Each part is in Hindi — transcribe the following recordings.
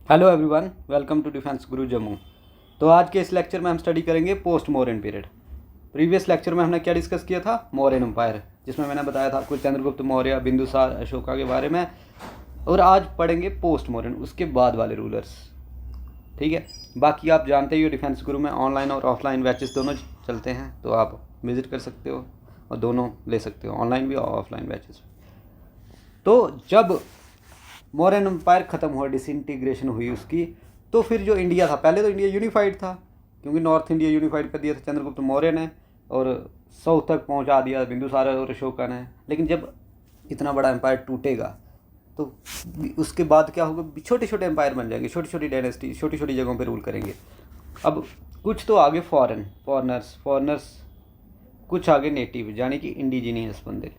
Hello everyone, welcome to defence Guru Jammu. तो आज के इस लेक्चर में हम स्टडी करेंगे post Mauryan period. Previous lecture में हमने क्या डिस्कस किया था? मौर्यन एम्पायर, जिसमें मैंने बताया था आपको चंद्रगुप्त मौर्य, बिंदुसार, अशोका के बारे में। और आज पढ़ेंगे पोस्ट मौर्यन, उसके बाद वाले रूलर्स। ठीक है, बाकी आप जानते ही हो डिफेंस गुरु में ऑनलाइन और ऑफलाइन बैचेस दोनों चलते हैं, तो आप विजिट कर सकते हो और दोनों ले सकते हो, ऑनलाइन भी और ऑफलाइन बैचेस। तो जब मौर्यन एम्पायर ख़त्म हुआ, डिसइंटीग्रेशन हुई उसकी, तो फिर जो इंडिया था, पहले तो इंडिया यूनिफाइड था क्योंकि नॉर्थ इंडिया यूनिफाइड कर दिया था चंद्रगुप्त मौर्य ने और साउथ तक पहुंचा दिया बिंदुसार और अशोका ने। लेकिन जब इतना बड़ा एम्पायर टूटेगा तो उसके बाद क्या होगा? छोटे छोटे एम्पायर बन जाएंगे, छोटी छोटी डायनेस्टी छोटी छोटी जगहों पर रूल करेंगे। अब कुछ तो आगे फॉरनर्स, कुछ आगे नेटिव यानी कि इंडिजीनियस बंदे।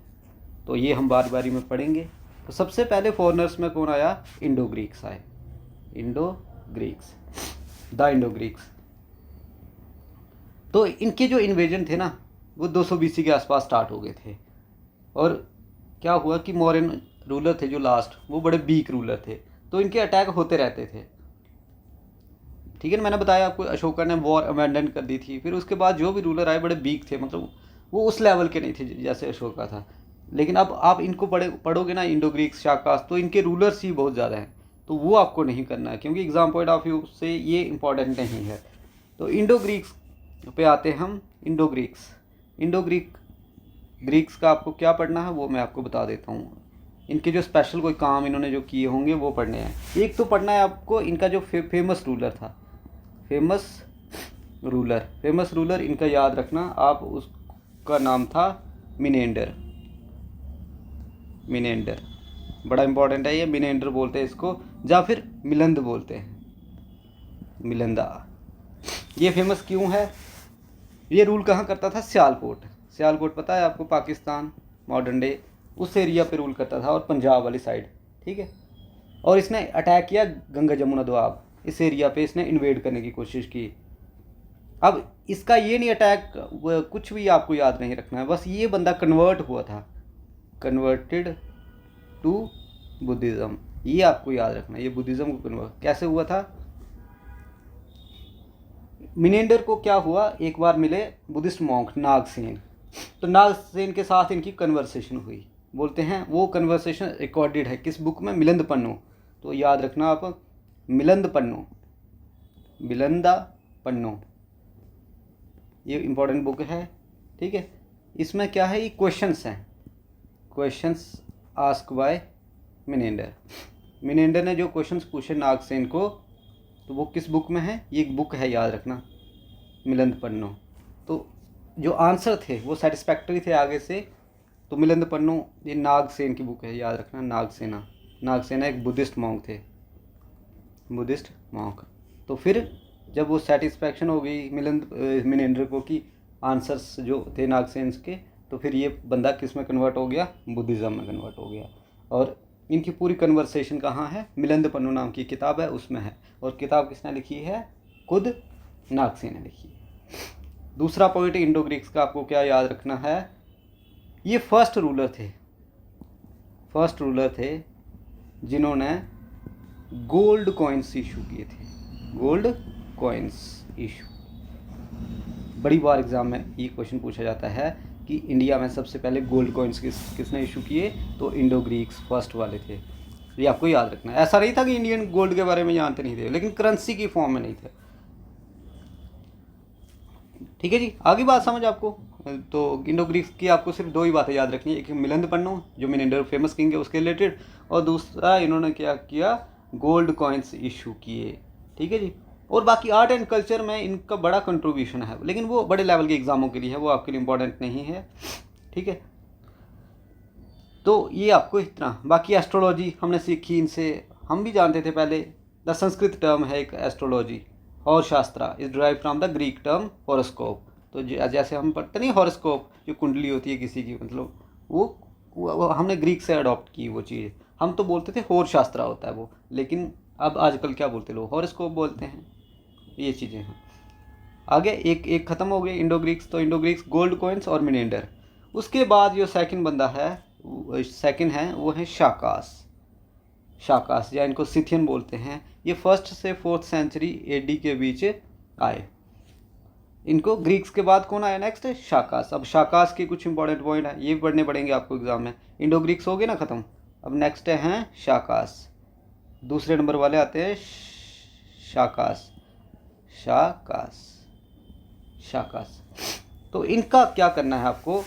तो ये हम बारी बारी में पढ़ेंगे। तो सबसे पहले फॉरनर्स में कौन आया? इंडो ग्रीक्स आए। Indo Greeks. तो इनके जो इन्वेजन थे ना, वो 200 BC के आसपास स्टार्ट हो गए थे। और क्या हुआ कि मौर्यन रूलर थे जो लास्ट, वो बड़े वीक रूलर थे, तो इनके अटैक होते रहते थे। ठीक है ना, मैंने बताया आपको अशोका ने वॉर अबैंडन कर दी थी। फिर उसके बाद जो भी रूलर आए बड़े वीक थे, मतलब वो उस लेवल के नहीं थे जैसे अशोका था। लेकिन अब आप इनको पढ़ोगे ना, इंडो ग्रीक्स, शाकास, तो इनके रूलर्स ही बहुत ज़्यादा हैं। तो वो आपको नहीं करना है क्योंकि एग्जाम पॉइंट ऑफ व्यू से ये इंपॉर्टेंट नहीं है। तो इंडो ग्रीक्स पे आते हैं हम। इंडो ग्रीक्स का आपको क्या पढ़ना है वो मैं आपको बता देता हूँ। इनके जो स्पेशल कोई काम इन्होंने जो किए होंगे वो पढ़ने हैं। एक तो पढ़ना है आपको इनका जो फेमस रूलर था, फेमस रूलर इनका याद रखना आप। उसका नाम था मिनेंडर। बड़ा इंपॉर्टेंट है ये। मिनेंडर बोलते हैं इसको, या फिर मिलंद बोलते हैं, मिलंदा। ये फेमस क्यों है? ये रूल कहाँ करता था? सियालकोट पता है आपको? पाकिस्तान मॉडर्न डे, उस एरिया पे रूल करता था, और पंजाब वाली साइड। ठीक है, और इसने अटैक किया गंगा जमुना दोआब, इस एरिया पे इसने इन्वेड करने की कोशिश की। अब इसका ये नहीं अटैक, कुछ भी आपको याद नहीं रखना है, बस ये बंदा कन्वर्ट हुआ था, कन्वर्टेड टू बुद्धिज़्म, ये आपको याद रखना है। ये बुद्धिज़्म को कन्वर्ट कैसे हुआ था? मिनेंडर को क्या हुआ, एक बार मिले बुद्धिस्ट मॉन्क नागसेन, तो नागसेन के साथ इनकी कन्वर्सेशन हुई। बोलते हैं वो कन्वर्सेशन रिकॉर्डेड है किस बुक में? मिलंद पन्नू। तो याद रखना आप, मिलंदा पन्नू, ये इंपॉर्टेंट बुक है। ठीक है, इसमें क्या है? ये क्वेश्चंस हैं, क्वेश्चंस आस्क बाय मिनेंडर ने जो क्वेश्चंस पूछे नागसेन को, तो वो किस बुक में है? ये एक बुक है, याद रखना, मिलंद पन्नू। तो जो आंसर थे वो सेटिस्फैक्टरी थे आगे से। तो मिलंद पन्नू ये नागसेन की बुक है, याद रखना। नागसेना एक बुद्धिस्ट मॉन्क थे, बुद्धिस्ट मॉन्क। तो फिर जब वो सेटिस्फैक्शन हो गई मिनेंडर को कि आंसर्स जो थे नागसेन के, तो फिर ये बंदा किस में कन्वर्ट हो गया? बुद्धिज़्म में कन्वर्ट हो गया। और इनकी पूरी कन्वर्सेशन कहाँ है? मिलंद पन्नू नाम की किताब है, उसमें है। और किताब किसने लिखी है? खुद नागसेन ने लिखी है। दूसरा पॉइंट इंडो ग्रीक्स का आपको क्या याद रखना है? ये फर्स्ट रूलर थे जिन्होंने गोल्ड कॉइन्स इशू किए थे। गोल्ड कॉइन्स इशू, बड़ी बार एग्जाम में ये क्वेश्चन पूछा जाता है कि इंडिया में सबसे पहले गोल्ड कॉइन्स किसने इशू किए? तो इंडो ग्रीक्स फर्स्ट वाले थे। ये आपको याद रखना है। ऐसा नहीं था कि इंडियन गोल्ड के बारे में जानते नहीं थे, लेकिन करेंसी की फॉर्म में नहीं थे। ठीक है जी, आगे बात समझ आपको? तो इंडो ग्रीक्स की आपको सिर्फ दो ही बातें याद रखनी है। एक मिलंद पन्नू जो मिनेंडर फेमस किंग है उसके रिलेटेड, और दूसरा इन्होंने क्या किया? गोल्ड कॉइन्स इशू किए। ठीक है जी। और बाकी आर्ट एंड कल्चर में इनका बड़ा कंट्रीब्यूशन है, लेकिन वो बड़े लेवल के एग्जामों के लिए है, वो आपके लिए इंपॉर्टेंट नहीं है। ठीक है, तो ये आपको इतना। बाकी एस्ट्रोलॉजी हमने सीखी इनसे, हम भी जानते थे पहले। द संस्कृत टर्म है एक एस्ट्रोलॉजी, और शास्त्रा is derive from the Greek term horoscope. तो जैसे हम पढ़ते नहीं हॉरोस्कोप, जो कुंडली होती है किसी की, मतलब वो हमने ग्रीक से अडॉप्ट की वो चीज़। हम तो बोलते थे होर शास्त्रा होता है वो, लेकिन अब आजकल क्या बोलते लोग? हॉरोस्कोप बोलते हैं। ये चीज़ें हैं। आगे एक ख़त्म हो गए इंडो ग्रीक्स। तो इंडो ग्रीक्स, गोल्ड कॉइन्स और मिनेंडर। उसके बाद जो सेकंड बंदा है, सेकंड है, वो है शाकास। शाकास, या इनको सिथियन बोलते हैं। ये 1st से 4th सेंचुरी AD के बीच आए। इनको ग्रीक्स के बाद कौन आया नेक्स्ट? शाकास। अब शाकास के कुछ इंपॉर्टेंट पॉइंट है, ये भी पढ़ने पड़ेंगे आपको एग्जाम में। इंडो ग्रीक्स हो गए ना ख़त्म, अब नेक्स्ट हैं शाकास। दूसरे नंबर वाले आते हैं शाकास। शाकास शाकास। तो इनका क्या करना है आपको,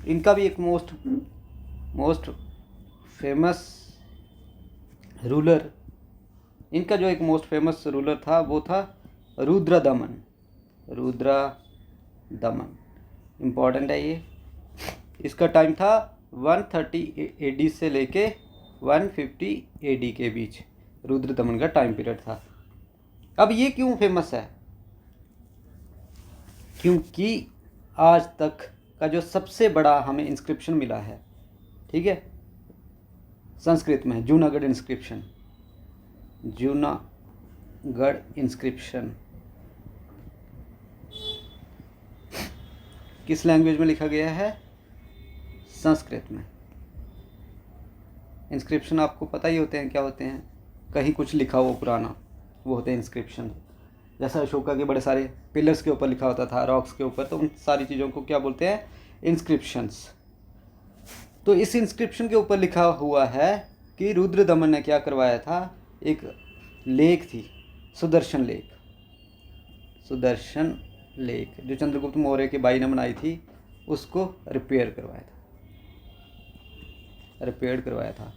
इनका भी एक मोस्ट फेमस रूलर, इनका जो एक मोस्ट फेमस रूलर था वो था रुद्रदमन। रुद्रदमन इम्पॉर्टेंट है ये। इसका टाइम था 130 AD से लेके 150 AD के बीच रुद्रदमन का टाइम पीरियड था। अब ये क्यों फेमस है? क्योंकि आज तक का जो सबसे बड़ा हमें इंस्क्रिप्शन मिला है, ठीक है, संस्कृत में, जूनागढ़ इंस्क्रिप्शन। जूनागढ़ इंस्क्रिप्शन किस लैंग्वेज में लिखा गया है? संस्कृत में। इंस्क्रिप्शन आपको पता ही होते हैं क्या होते हैं, कहीं कुछ लिखा हो पुराना, वो होते हैं इंस्क्रिप्शन। जैसा अशोका के बड़े सारे पिलर्स के ऊपर लिखा होता था, रॉक्स के ऊपर, तो उन सारी चीज़ों को क्या बोलते हैं? इंस्क्रिप्शंस। तो इस इंस्क्रिप्शन के ऊपर लिखा हुआ है कि रुद्रदमन ने क्या करवाया था, एक लेक थी, सुदर्शन लेक। सुदर्शन लेक जो चंद्रगुप्त मौर्य के भाई ने बनाई थी, उसको रिपेयर करवाया था।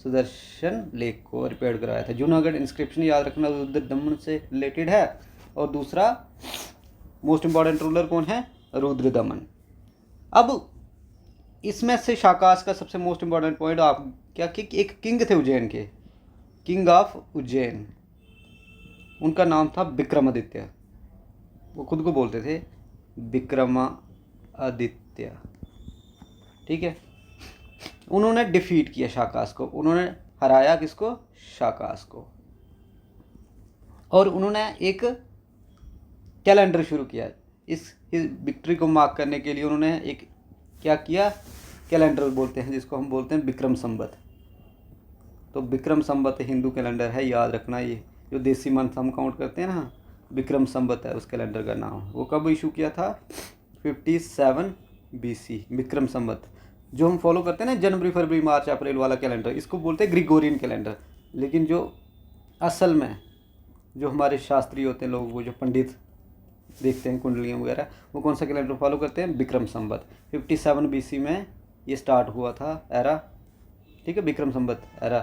सुदर्शन लेक को रिपेयर करवाया था। जूनागढ़ इंस्क्रिप्शन याद रखना रुद्रदमन से रिलेटेड है। और दूसरा मोस्ट इंपॉर्टेंट रूलर कौन है? रुद्रदमन। अब इसमें से शाकास का सबसे मोस्ट इंपॉर्टेंट पॉइंट आप क्या कि एक किंग थे उज्जैन के, किंग ऑफ उज्जैन। उनका नाम था विक्रमादित्य। वो खुद को बोलते थे विक्रमादित्य, ठीक है। उन्होंने डिफीट किया शाकास को, उन्होंने हराया किसको? शाकास को। और उन्होंने एक कैलेंडर शुरू किया। इस विक्ट्री को मार्क करने के लिए उन्होंने एक क्या किया? कैलेंडर बोलते हैं जिसको हम बोलते हैं विक्रम संवत। तो विक्रम संवत हिंदू कैलेंडर है, याद रखना। ये जो देसी मंथ हम काउंट करते हैं ना, विक्रम संवत है उस कैलेंडर का नाम। वो कब इशू किया था? 57 BC विक्रम संवत। जो हम फॉलो करते हैं ना, जनवरी फरवरी मार्च अप्रैल वाला कैलेंडर, इसको बोलते हैं ग्रिगोरियन कैलेंडर। लेकिन जो असल में जो हमारे शास्त्री होते हैं लोग, वो जो पंडित देखते हैं कुंडलियाँ वगैरह, वो कौन सा कैलेंडर फॉलो करते हैं? विक्रम संवत। 57 BC में ये स्टार्ट हुआ था एरा, ठीक है, विक्रम संवत एरा।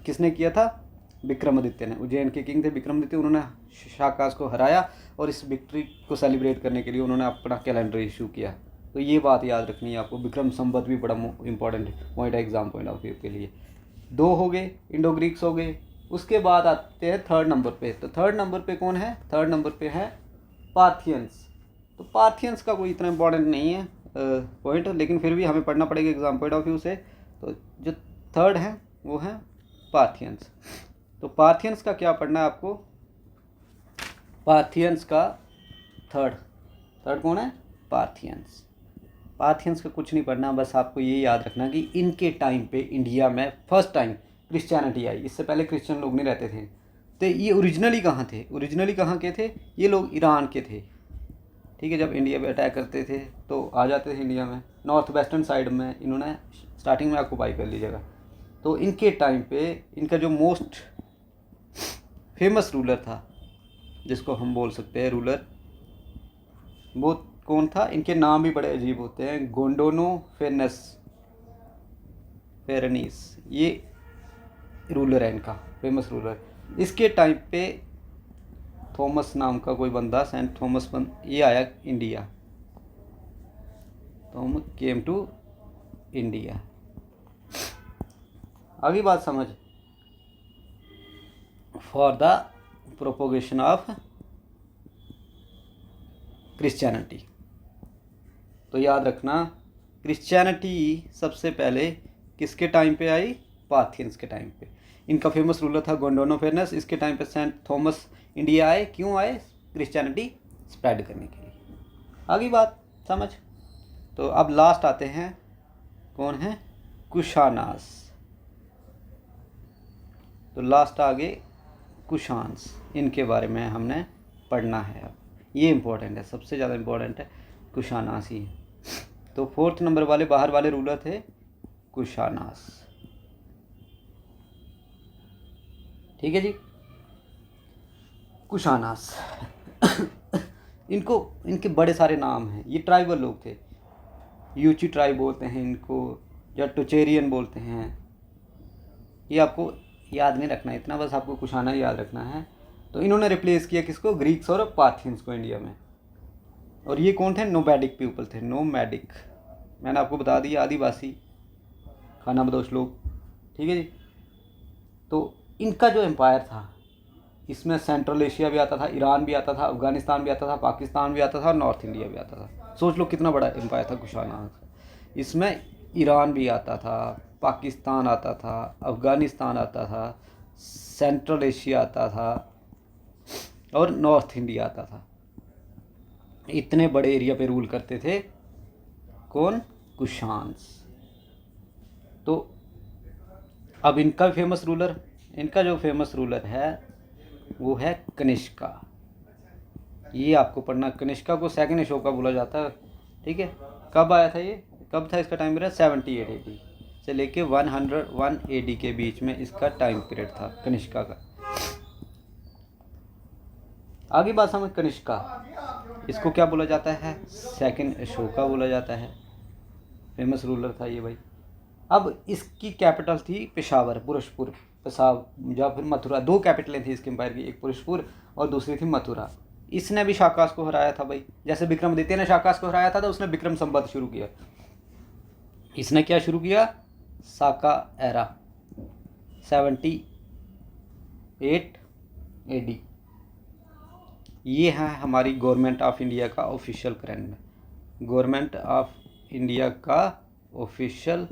किसने किया था? विक्रमादित्य ने। उज्जैन के किंग थे विक्रमादित्य, उन्होंने शाकास को हराया और इस विक्ट्री को सेलिब्रेट करने के लिए उन्होंने अपना कैलेंडर इशू किया। तो ये बात याद रखनी है आपको। विक्रम संवत भी बड़ा इंपॉर्टेंट पॉइंट है एग्जाम पॉइंट ऑफ व्यू के लिए। 2 हो गए, इंडो ग्रीक्स हो गए। उसके बाद आते हैं 3rd नंबर पे। तो 3rd नंबर पे कौन है? 3rd नंबर पे है पार्थियंस। तो पार्थियंस का कोई इतना इंपॉर्टेंट नहीं है पॉइंट, लेकिन फिर भी हमें पढ़ना पड़ेगा एग्जाम पॉइंट ऑफ व्यू से। तो जो 3rd है वो है पार्थियंस। तो पार्थियंस का क्या पढ़ना है आपको? पार्थियंस का थर्ड कौन है? पार्थियंस। पार्थियंस का कुछ नहीं पढ़ना, बस आपको ये याद रखना कि इनके टाइम पे इंडिया में फर्स्ट टाइम क्रिश्चियनिटी आई। इससे पहले क्रिश्चियन लोग नहीं रहते थे। तो ये ओरिजिनली कहाँ थे? ओरिजिनली कहाँ के थे? ये लोग ईरान के थे, ठीक है। जब इंडिया पे अटैक करते थे तो आ जाते थे इंडिया में, नॉर्थ वेस्टर्न साइड में इन्होंने स्टार्टिंग में ऑक्युपाई कर ली जगह। तो इनके टाइम पे इनका जो मोस्ट फेमस रूलर था, जिसको हम बोल सकते हैं रूलर, वो कौन था? इनके नाम भी बड़े अजीब होते हैं। फेरनीस, ये रूलर है इनका, फेमस रूलर। इसके टाइम पे थॉमस नाम का कोई बंदा, सेंट थॉमस ये आया India. Thomas came to India. अगली बात समझ, for the propagation of Christianity. तो याद रखना, क्रिश्चियनिटी सबसे पहले किसके टाइम पे आई? पार्थियंस के टाइम पे। इनका फेमस रूलर था गोंडोनोफेरनस। इसके टाइम पे सेंट थॉमस इंडिया आए। क्यों आए? क्रिश्चियनिटी स्प्रेड करने के लिए। आगे बात समझ। तो अब लास्ट आते हैं, कौन है? कुशानास। तो लास्ट आगे कुशान्स, इनके बारे में हमने पढ़ना है। अब ये इम्पोर्टेंट है, सबसे ज़्यादा इम्पोर्टेंट है कुशानास ही। तो 4th नंबर वाले बाहर वाले रूलर थे कुशानास। ठीक है जी, कुशानास। इनके बड़े सारे नाम हैं। ये ट्राइबल लोग थे, यूची ट्राइब बोलते हैं इनको, या टोचेरियन बोलते हैं। ये आपको याद नहीं रखना इतना, बस आपको कुशाना याद रखना है। तो इन्होंने रिप्लेस किया किसको? ग्रीक्स और पार्थियंस को इंडिया में। और ये कौन थे? नोमैडिक पीपल थे, नोमैडिक। मैंने आपको बता दिया, आदिवासी खानाबदोश लोग। ठीक है जी। तो इनका जो एम्पायर था, इसमें सेंट्रल एशिया भी आता था, ईरान भी आता था, अफगानिस्तान भी आता था, पाकिस्तान भी आता था और नॉर्थ इंडिया भी आता था। सोच लो कितना बड़ा एम्पायर था कुशाना का। इसमें ईरान भी आता था, पाकिस्तान आता था, अफगानिस्तान आता था, सेंट्रल एशिया आता था और नॉर्थ इंडिया आता था। इतने बड़े एरिया पे रूल करते थे कौन? कुशान्स। तो अब इनका फेमस रूलर, इनका जो फेमस रूलर है वो है कनिष्का। ये आपको पढ़ना। कनिष्का को सेकंड अशोका बोला जाता है। ठीक है। कब आया था ये? कब था इसका टाइम पीरियड? 78 AD से लेके 101 AD के बीच में इसका टाइम पीरियड था कनिष्का का। आगे बात समझ। कनिष्का, इसको क्या बोला जाता है? सेकंड अशोका बोला जाता है। फेमस रूलर था ये भाई। अब इसकी कैपिटल थी पेशावर, पुरुषपुर, पेशावर या फिर मथुरा। 2 कैपिटलें थी इसके एम्पायर की, एक पुरुषपुर और दूसरी थी मथुरा। इसने भी शाकास को हराया था भाई। जैसे विक्रमादित्य ने शाकास को हराया था तो उसने विक्रम संवत शुरू किया। इसने क्या शुरू किया? साका एरा, 78 AD। ये है हमारी गवर्नमेंट ऑफ इंडिया का official calendar. Government of India का ऑफिशियल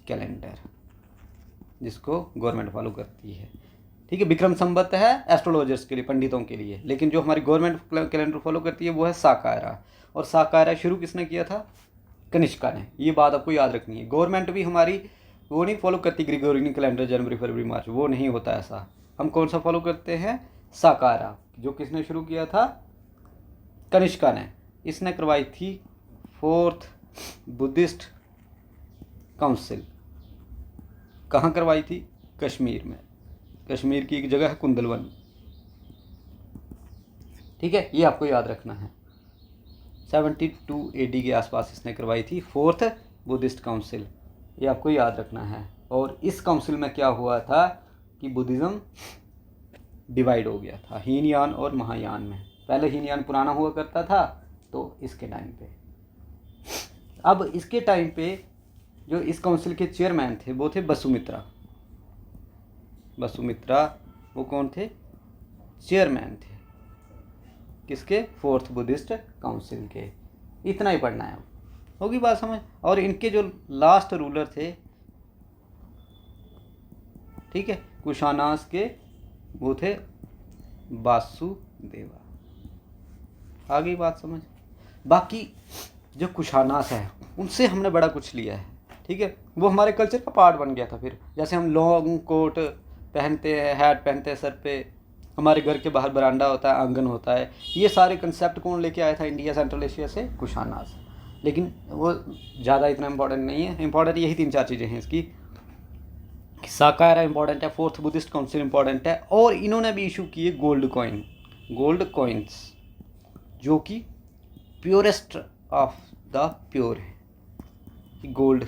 कैलेंडर, जिसको गवर्नमेंट फॉलो करती है। ठीक है। विक्रम संवत है एस्ट्रोलॉजर्स के लिए, पंडितों के लिए, लेकिन जो हमारी गवर्नमेंट कैलेंडर फॉलो करती है वो है साका एरा। और साका एरा शुरू किसने किया था? कनिष्का ने। ये बात आपको याद रखनी है। गवर्नमेंट भी हमारी वो नहीं फॉलो करती ग्रेगोरियन कैलेंडर, जनवरी फरवरी मार्च, वो नहीं होता ऐसा। हम कौन सा फॉलो करते हैं? साका एरा, जो किसने शुरू किया था? कनिष्का ने। इसने करवाई थी 4th बुद्धिस्ट काउंसिल। कहाँ करवाई थी? कश्मीर में। कश्मीर की एक जगह है कुंदलवन। ठीक है, ये आपको याद रखना है। 72 AD के आसपास इसने करवाई थी 4th बुद्धिस्ट काउंसिल। ये आपको याद रखना है। और इस काउंसिल में क्या हुआ था कि बुद्धिज़्म डिवाइड हो गया था हीनयान और महायान में। पहले हीनयान पुराना हुआ करता था, तो इसके टाइम पे, अब इसके टाइम पे जो इस काउंसिल के चेयरमैन थे वो थे बसुमित्रा। बसुमित्रा वो कौन थे? चेयरमैन थे किसके? 4th बुद्धिस्ट काउंसिल के। इतना ही पढ़ना है, होगी बात समझ। और इनके जो लास्ट रूलर थे, ठीक है, कुशानास के, वो थे वासुदेवा। आ गई बात समझ। बाकी जो कुशानास है उनसे हमने बड़ा कुछ लिया है। ठीक है, वो हमारे कल्चर का पार्ट बन गया था। फिर जैसे हम लॉन्ग कोट पहनते हैं, हैट पहनते हैं सर पे, हमारे घर के बाहर बरांडा होता है, आंगन होता है। ये सारे कंसेप्ट कौन लेके आया था इंडिया, सेंट्रल एशिया से? कुशानास। लेकिन वो ज़्यादा इतना इंपॉर्टेंट नहीं है। इंपॉर्टेंट यही 3-4 चीज़ें हैं इसकी। साका एरा इंपॉर्टेंट है, 4th बुद्धिस्ट काउंसिल इंपॉर्टेंट है, और इन्होंने भी इशू किए गोल्ड कॉइन, गोल्ड कॉइन्स, जो कि प्योरेस्ट ऑफ द प्योर है गोल्ड।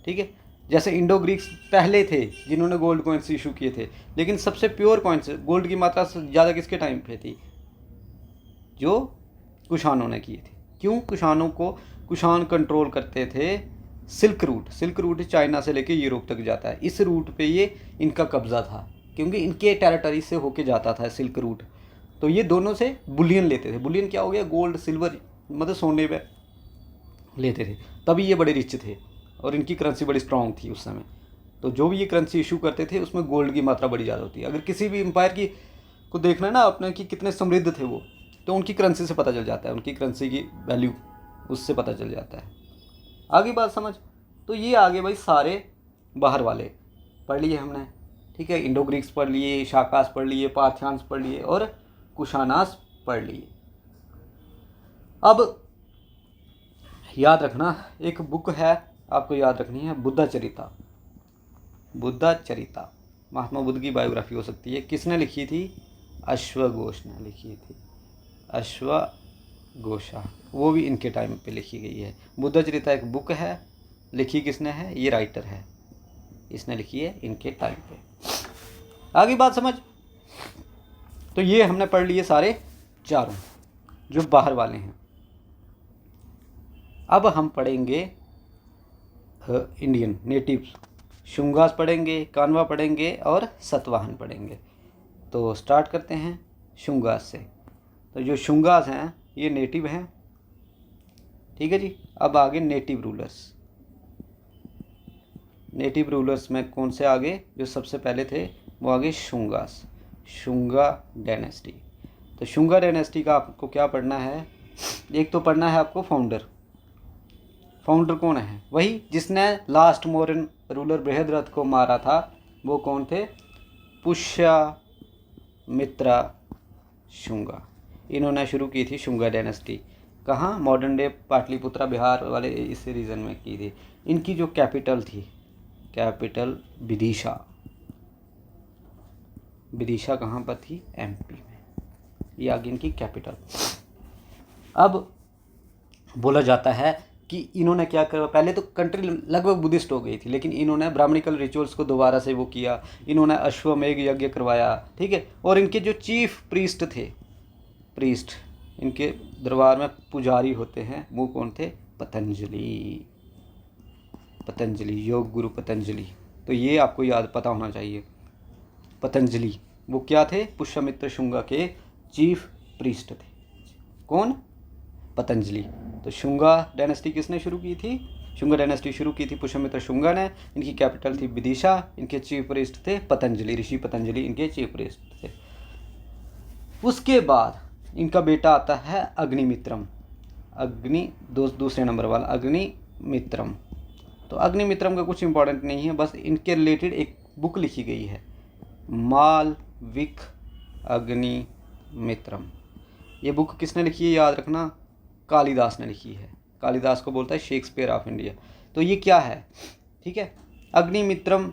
ठीक है, जैसे इंडो ग्रीक्स पहले थे जिन्होंने गोल्ड कॉइन्स इशू किए थे, लेकिन सबसे प्योर कॉइन्स, गोल्ड की मात्रा से ज़्यादा किसके टाइम पे थी? जो कुशानों ने किए थे। क्यों? कुशानों को, कुशान कंट्रोल करते थे silk route. Silk route China से लेके यूरोप तक जाता है। इस रूट पे ये इनका कब्जा था, क्योंकि इनके टेरिटरी से होके जाता था सिल्क रूट। तो ये दोनों से बुलियन लेते थे। बुलियन क्या हो गया? गोल्ड, सिल्वर, मतलब सोने पे लेते थे। तभी ये बड़े रिच थे और इनकी करेंसी बड़ी स्ट्रांग थी उस समय। तो जो भी ये करेंसी इशू करते थे उसमें गोल्ड की मात्रा बड़ी ज़्यादा होती है। अगर किसी भी एम्पायर की को देखना है ना अपने कि कितने समृद्ध थे वो, तो उनकी करेंसी से पता चल जाता है, उनकी करेंसी की वैल्यू उससे पता चल जाता है। आगे बात समझ। तो ये आगे भाई सारे बाहर वाले पढ़ लिए हमने, ठीक है। इंडो ग्रीक्स पढ़ लिए, शाकास पढ़ लिए, पार्थियान्स पढ़ लिए और कुशानास पढ़ लिए। अब याद रखना, एक बुक है आपको याद रखनी है, बुद्धा चरिता। बुद्धा चरिता महात्मा बुद्ध की बायोग्राफी हो सकती है। किसने लिखी थी? अश्वघोष ने लिखी थी। अश्वघोषा, वो भी इनके टाइम पे लिखी गई है। बुद्धा चरिता एक बुक है, लिखी किसने है? ये राइटर है, इसने लिखी है इनके टाइम पे। आगे बात समझ। तो ये हमने पढ़ लिए सारे चारों जो बाहर वाले हैं। अब हम पढ़ेंगे इंडियन नेटिव्स। शुंगास पढ़ेंगे, कानवा पढ़ेंगे और सतवाहन पढ़ेंगे। तो स्टार्ट करते हैं शुंगास से। तो जो शुंगास हैं ये नेटिव हैं, ठीक है जी। अब आगे नेटिव रूलर्स। नेटिव रूलर्स में कौन से आगे? जो सबसे पहले थे वो आगे शुंगास, शुंगा डायनेस्टी। तो शुंगा डायनेस्टी का आपको क्या पढ़ना है? एक तो पढ़ना है आपको फाउंडर। फाउंडर कौन है? वही जिसने लास्ट मौर्यन रूलर बृहद्रथ को मारा था। वो कौन थे? पुष्यमित्रा शुंगा। इन्होंने शुरू की थी शुंगा डायनेस्टी। कहाँ? मॉडर्न डे पाटलिपुत्रा बिहार वाले इस रीजन में की थी। इनकी जो कैपिटल थी, कैपिटल विदिशा। विदिशा कहाँ पर थी? एमपी में। ये आगे इनकी कैपिटल। अब बोला जाता है कि इन्होंने क्या करा, पहले तो कंट्री लगभग बुद्धिस्ट हो गई थी, लेकिन इन्होंने ब्राह्मणिकल रिचुअल्स को दोबारा से वो किया। इन्होंने अश्वमेघ यज्ञ करवाया, ठीक है। और इनके जो चीफ प्रीस्ट थे, प्रीस्ट इनके दरबार में पुजारी होते हैं, वो कौन थे? पतंजलि। पतंजलि, योग गुरु पतंजलि। तो ये आपको याद पता होना चाहिए। पतंजलि वो क्या थे? पुष्यमित्र शुंगा के चीफ प्रीस्ट थे। कौन? पतंजलि। तो शुंगा डायनेस्टी किसने शुरू की थी? शुंगा डायनेस्टी शुरू की थी पुष्यमित्र शुंगा ने। इनकी कैपिटल थी विदिशा। इनके चीफ प्रीस्ट थे पतंजलि, ऋषि पतंजलि इनके चीफ प्रीस्ट थे। उसके बाद इनका बेटा आता है अग्निमित्रम। दूसरे नंबर वाला अग्निमित्रम। तो अग्निमित्रम का कुछ इंपॉर्टेंट नहीं है, बस इनके रिलेटेड एक बुक लिखी गई है, मालविक अग्निमित्रम। ये बुक किसने लिखी है याद रखना? कालिदास ने लिखी है। कालिदास को बोलता है शेक्सपियर ऑफ इंडिया। तो ये क्या है? ठीक है, अग्निमित्रम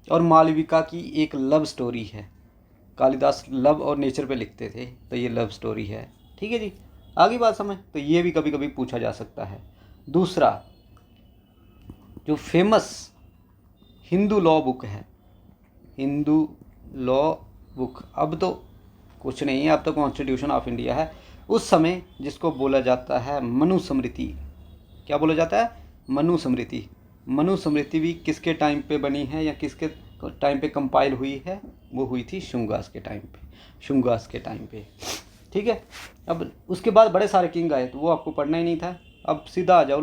और मालविका की एक लव स्टोरी है। कालिदास लव और नेचर पे लिखते थे, तो ये लव स्टोरी है, ठीक है जी। आगे बात समझ। तो ये भी कभी कभी पूछा जा सकता है। दूसरा जो फेमस हिंदू लॉ बुक है, हिंदू लॉ बुक, अब तो कुछ नहीं है, अब तो कॉन्स्टिट्यूशन ऑफ इंडिया है। उस समय जिसको बोला जाता है मनुस्मृति। क्या बोला जाता है? मनुस्मृति। मनुस्मृति भी किसके टाइम पे बनी है या किसके टाइम पे कंपाइल हुई है? वो हुई थी शुंगास के टाइम पे, शुंगास के टाइम पे, ठीक है। अब उसके बाद बड़े सारे किंग आए, तो वो आपको पढ़ना ही नहीं था। अब सीधा आ जाओ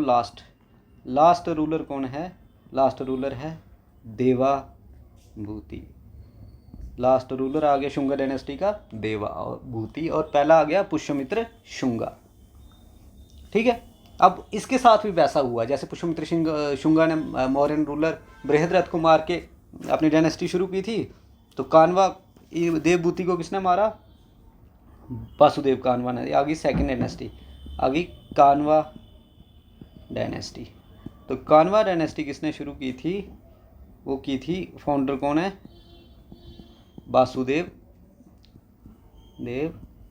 लास्ट रूलर कौन है? लास्ट रूलर है देवाभूति। लास्ट रूलर आ गया शुंगा डायनेस्टी का देवाभूति, और पहला आ गया पुष्यमित्र शुंगा, ठीक है। अब इसके साथ भी वैसा हुआ जैसे पुष्यमित्र शुंगा ने मौर्यन रूलर बृहद्रथ को मार के अपनी डायनेस्टी शुरू की थी। तो कानवा देवभूति को किसने मारा? वासुदेव कानवा ने। आ गई सेकेंड डायनेस्टी, आ गई कानवा डायनेस्टी। तो कानवा डायनेस्टी किसने शुरू की थी? वो की थी, फाउंडर कौन है? वासुदेव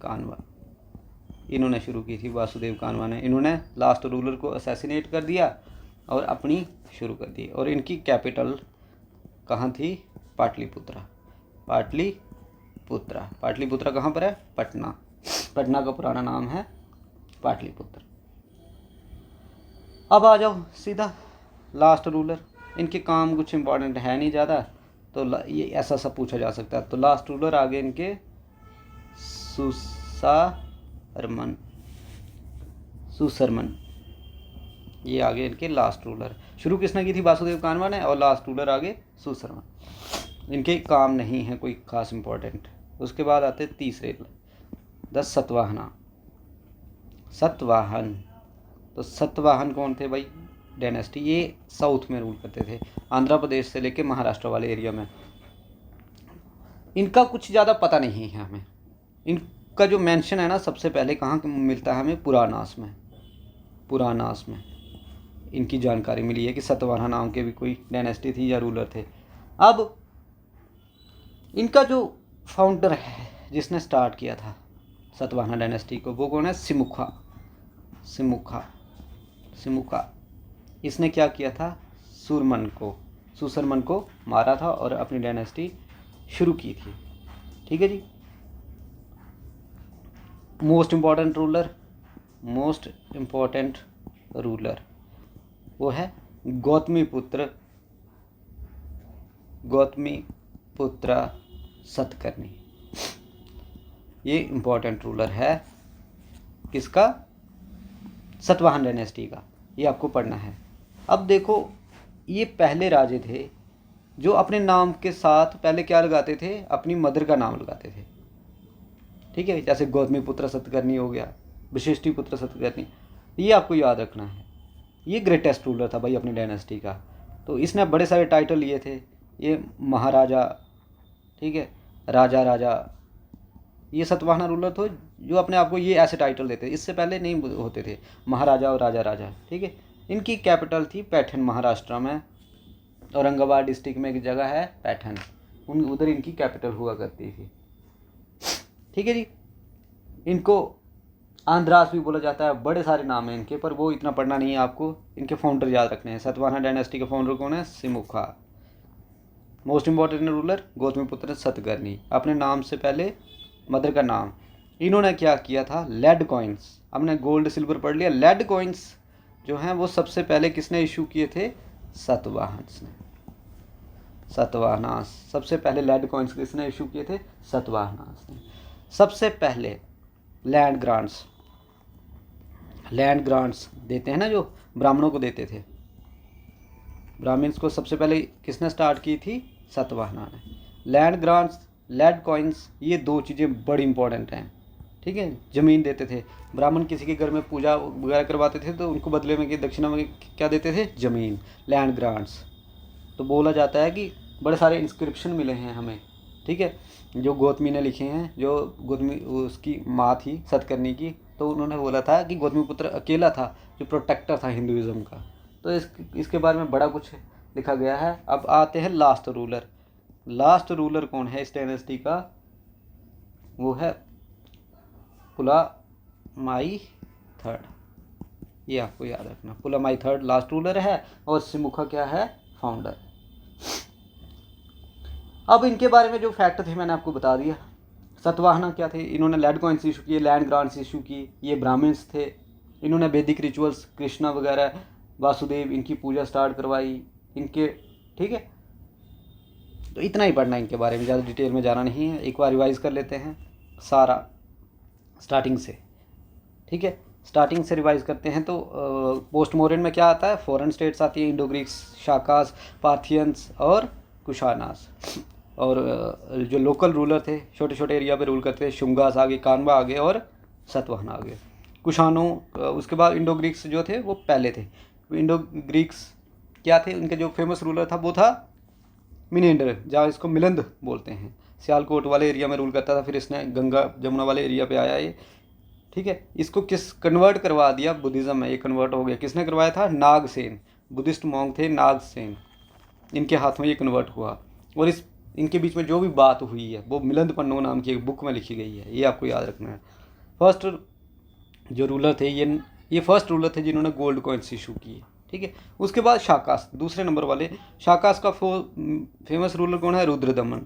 कानवा। इन्होंने शुरू की थी, वासुदेव कानवा ने। इन्होंने लास्ट रूलर को असैसिनेट कर दिया और अपनी शुरू कर दी। और इनकी कैपिटल कहाँ थी? पाटलिपुत्रा। पाटलिपुत्रा कहाँ पर है? पटना। पटना का पुराना नाम है पाटलिपुत्र। अब आ जाओ सीधा लास्ट रूलर। इनके काम कुछ इंपॉर्टेंट है नहीं ज़्यादा, तो ये ऐसा सब पूछा जा सकता है। तो लास्ट रूलर आगे इनके सुसरमन, ये आगे इनके लास्ट रूलर। शुरू किसने की थी? वासुदेव कानवा ने, और लास्ट रूलर आगे सुसरमन। इनके काम नहीं है कोई खास इंपॉर्टेंट। उसके बाद आते तीसरे सतवाहन। तो सतवाहन कौन थे भाई? डायनेस्टी, ये साउथ में रूल करते थे, आंध्र प्रदेश से लेके महाराष्ट्र वाले एरिया में। इनका कुछ ज़्यादा पता नहीं है हमें। इनका जो मेंशन है ना सबसे पहले कहाँ मिलता है हमें, पुराणास में। पुराणास में इनकी जानकारी मिली है कि सतवाहना नाम के भी कोई डायनेस्टी थी या रूलर थे। अब इनका जो फाउंडर है जिसने स्टार्ट किया था सतवाहना डायनेस्टी को, वो कौन है, सिमुखा। सिमुखा सिमुखा इसने क्या किया था, सुसरमन को मारा था और अपनी डायनेस्टी शुरू की थी। ठीक है जी। मोस्ट इम्पॉर्टेंट रूलर वो है गौतमी पुत्र सतकर्णी। ये इम्पॉर्टेंट रूलर है किसका, सतवाहन डायनेस्टी का। ये आपको पढ़ना है। अब देखो ये पहले राजे थे जो अपने नाम के साथ पहले क्या लगाते थे, अपनी मदर का नाम लगाते थे। ठीक है, जैसे गौतमी पुत्र सतकर्णी हो गया, वशिष्ठी पुत्र सतकर्णी, ये आपको याद रखना है। ये ग्रेटेस्ट रूलर था भाई अपनी डायनेस्टी का। तो इसने बड़े सारे टाइटल लिए थे, ये महाराजा, ठीक है, राजा, ये सतवाहना रूलर थे जो अपने आप को ये ऐसे टाइटल देते थे। इससे पहले नहीं होते थे, महाराजा और राजा। ठीक है। इनकी कैपिटल थी पैठन, महाराष्ट्र में, औरंगाबाद डिस्ट्रिक्ट में एक जगह है पैठन, उधर इनकी कैपिटल हुआ करती थी। ठीक है जी। इनको आंध्रास भी बोला जाता है, बड़े सारे नाम हैं इनके, पर वो इतना पढ़ना नहीं है आपको। इनके फाउंडर याद रखने हैं। सतवाहना डायनेस्टी के फाउंडर कौन है, Simukha. Most important ruler Gautamiputra Satakarni, अपने नाम से पहले मदर का नाम। इन्होंने क्या किया था, लेड कॉइन्स, हमने गोल्ड सिल्वर पढ़ लिया, लेड कॉइन्स जो हैं वो सबसे पहले किसने इशू किए थे, सतवाहनास। सबसे पहले लेड कॉइन्स किसने इशू किए थे, सतवाहनास ने। सबसे पहले लैंड ग्रांट्स देते हैं ना, जो ब्राह्मणों को देते थे, ब्राह्मण्स को सबसे पहले किसने स्टार्ट की थी, सतवाहना ने। लैंड ग्रांट्स, लेड कॉइन्स, ये दो चीज़ें बड़ी इंपॉर्टेंट हैं। ठीक है। ज़मीन देते थे, ब्राह्मण किसी के घर में पूजा वगैरह करवाते थे तो उनको बदले में कि दक्षिणा में क्या देते थे, ज़मीन, लैंड ग्रांट्स। तो बोला जाता है कि बड़े सारे इंस्क्रिप्शन मिले हैं हमें, ठीक है, जो गौतमी ने लिखे हैं, जो गौतमी उसकी माँ थी सतकर्णी की, तो उन्होंने बोला था कि गौतमीपुत्र अकेला था जो प्रोटेक्टर था हिंदुइज्म का। तो इसके बारे में बड़ा कुछ लिखा गया है। अब आते हैं लास्ट रूलर कौन है इस डायनेस्टी का, वो है पुलामाई थर्ड। ये आपको याद रखना, पुलामाई थर्ड लास्ट रूलर है और सिमुखा क्या है, फाउंडर। अब इनके बारे में जो फैक्ट थे मैंने आपको बता दिया। सतवाहना क्या थे, इन्होंने लैंड कॉइन्स इशू किए, लैंड ग्रांट्स इशू की, ये ब्राह्मण्स थे, इन्होंने वैदिक रिचुअल्स, कृष्णा वगैरह, वासुदेव, इनकी पूजा स्टार्ट करवाई इनके। ठीक है, तो इतना ही पढ़ना है इनके बारे में, ज़्यादा डिटेल में जाना नहीं है। एक बार रिवाइज कर लेते हैं सारा स्टार्टिंग से। ठीक है, स्टार्टिंग से रिवाइज करते हैं। तो पोस्ट मॉडर्न में क्या आता है, फॉरेन स्टेट्स आती है, इंडो ग्रीक्स, शाकास, पार्थियंस और कुशानास। और जो लोकल रूलर थे छोटे छोटे एरिया पे रूल करते थे, शुंगास आगे, कानवा आगे और सतवाहना आगे। कुशानों, उसके बाद इंडो ग्रीक्स जो थे वो पहले थे। इंडो ग्रीक्स क्या थे, उनके जो फेमस रूलर था वो था मिनेंडर, जहाँ इसको मिलंद बोलते हैं, सियालकोट वाले एरिया में रूल करता था। फिर इसने गंगा जमुना वाले एरिया पे आया ये। ठीक है, इसको कन्वर्ट करवा दिया बुद्धिज़्म में, ये कन्वर्ट हो गया। किसने करवाया था, नागसेन, बुद्धिस्ट मॉन्क थे नागसेन, इनके हाथ में ये कन्वर्ट हुआ। और इनके बीच में जो भी बात हुई है वो मिलंद पन्नो नाम की एक बुक में लिखी गई है, ये आपको याद रखना है। फर्स्ट जो रूलर थे ये फर्स्ट रूलर थे जिन्होंने गोल्ड कॉइन्स इशू किए। ठीक है, उसके बाद शाकास, दूसरे नंबर वाले। शाकास का फेमस रूलर कौन है, रुद्रदमन,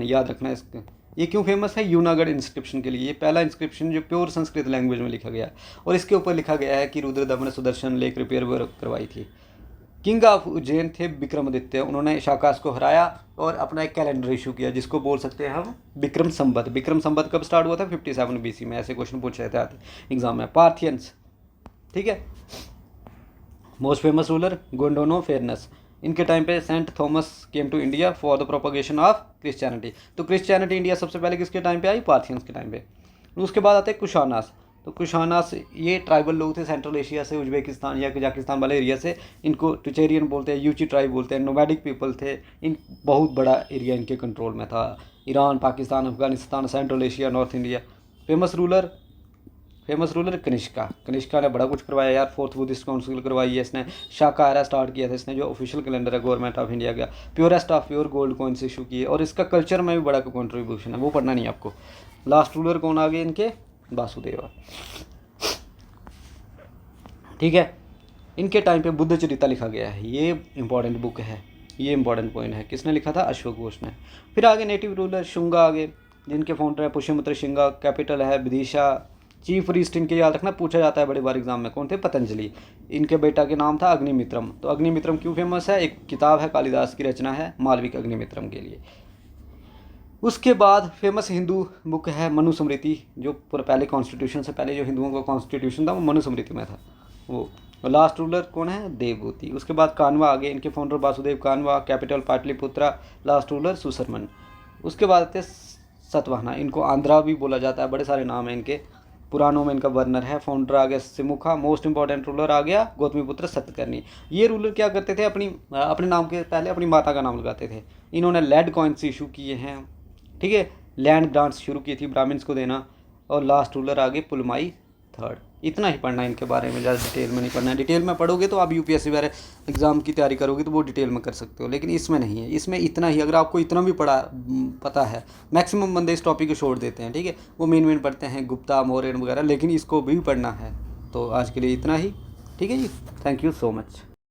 याद रखना है इसका। ये क्यों फेमस है, यूनागढ़ इंस्क्रिप्शन के लिए। ये पहला इंस्क्रिप्शन जो प्योर संस्कृत लैंग्वेज में लिखा गया है, और इसके ऊपर लिखा गया है कि रुद्रदमन ने सुदर्शन लेक रिपेयर करवाई थी। किंग ऑफ उज्जैन थे विक्रमादित्य, उन्होंने शाकास को हराया और अपना एक कैलेंडर इशू किया जिसको बोल सकते हैं हम विक्रम संवत कब स्टार्ट हुआ था, 57 BC में। ऐसे क्वेश्चन पूछ रहे थे एग्जाम में। पार्थियंस, ठीक है, most famous ruler Gondophares. इनके टाइम पे Saint Thomas came to India for the propagation of Christianity. तो क्रिश्चियनिटी इंडिया सबसे पहले किसके टाइम पे आई, पार्थियंस के टाइम पे। उसके बाद आते हैं कुशानास। तो कुशानास ये ट्राइबल लोग थे सेंट्रल एशिया से, उज्बेकिस्तान या कजाकिस्तान वाले एरिया से। इनको टुचेरियन बोलते हैं, यूची ट्राइब बोलते हैं, नोमैडिक पीपल थे। इन बहुत बड़ा एरिया इनके कंट्रोल में था, Iran, Pakistan, Afghanistan, central Asia, north India. Famous ruler Kanishka ने बड़ा कुछ करवाया यार। 4th बुद्धिस्ट काउंसिल करवाई है इसने। शाकाहारा स्टार्ट किया था इसने, जो ऑफिशियल कैलेंडर है गवर्नमेंट ऑफ इंडिया का। Purest of pure gold coins issue किए, और इसका कल्चर में भी बड़ा कंट्रीब्यूशन है, वो पढ़ना नहीं आपको। लास्ट रूलर कौन आ गए इनके? वासुदेव। ठीक है, इनके टाइम पे बुद्ध चरिता लिखा गया है, ये इंपॉर्टेंट बुक है, ये इंपॉर्टेंट पॉइंट है। किसने लिखा था? अश्वक घोष ने। फिर आगे नेटिव रूलर शुंगा आगे, जिनके फाउंडर है पुष्यमित्र शुंगा। कैपिटल है विदिशा। चीफ प्रीस्ट इनके याद रखना, पूछा जाता है बड़े बार एग्जाम में, कौन थे? पतंजलि। इनके बेटा के नाम था अग्निमित्रम। तो अग्निमित्रम क्यों फेमस है? एक किताब है, कालिदास की रचना है, मालविक अग्निमित्रम के लिए। उसके बाद फेमस हिंदू बुक है मनुस्मृति, जो पहले कॉन्स्टिट्यूशन से पहले जो हिंदुओं का कॉन्स्टिट्यूशन था वो मनुस्मृति में था वो। लास्ट रूलर कौन है? देवभूति। उसके बाद कानवा आगे, इनके founder Vasudeva Kanva. Capital Pataliputra. Last ruler Susharman. उसके बाद आते सतवाहना, इनको आंध्रा भी बोला जाता है, बड़े सारे नाम हैं इनके, पुराणों में इनका वर्णर है। फाउंडर आ गया सिमुखा। मोस्ट इंपॉर्टेंट रूलर आ गया गौतमीपुत्र सतकर्णी। ये रूलर क्या करते थे? अपने नाम के पहले अपनी माता का नाम लगाते थे। इन्होंने लेड कॉइन्स इशू किए हैं, ठीक है, लैंड ग्रांट्स शुरू की थी ब्राह्मण्स को देना। और लास्ट रूलर आगे पुलमाई थर्ड। इतना ही पढ़ना है इनके बारे में, ज़्यादा डिटेल में नहीं पढ़ना है। डिटेल में पढ़ोगे तो आप यूपीएससी वगैरह एग्जाम की तैयारी करोगे तो वो डिटेल में कर सकते हो, लेकिन इसमें नहीं है। इसमें इतना ही, अगर आपको इतना भी पता है, मैक्सिमम बंदे इस टॉपिक को छोड़ देते हैं, ठीक है, वो मेन पढ़ते हैं गुप्ता, मौर्यन वगैरह, लेकिन इसको भी पढ़ना है। तो आज के लिए इतना ही, ठीक है जी, थैंक यू सो मच।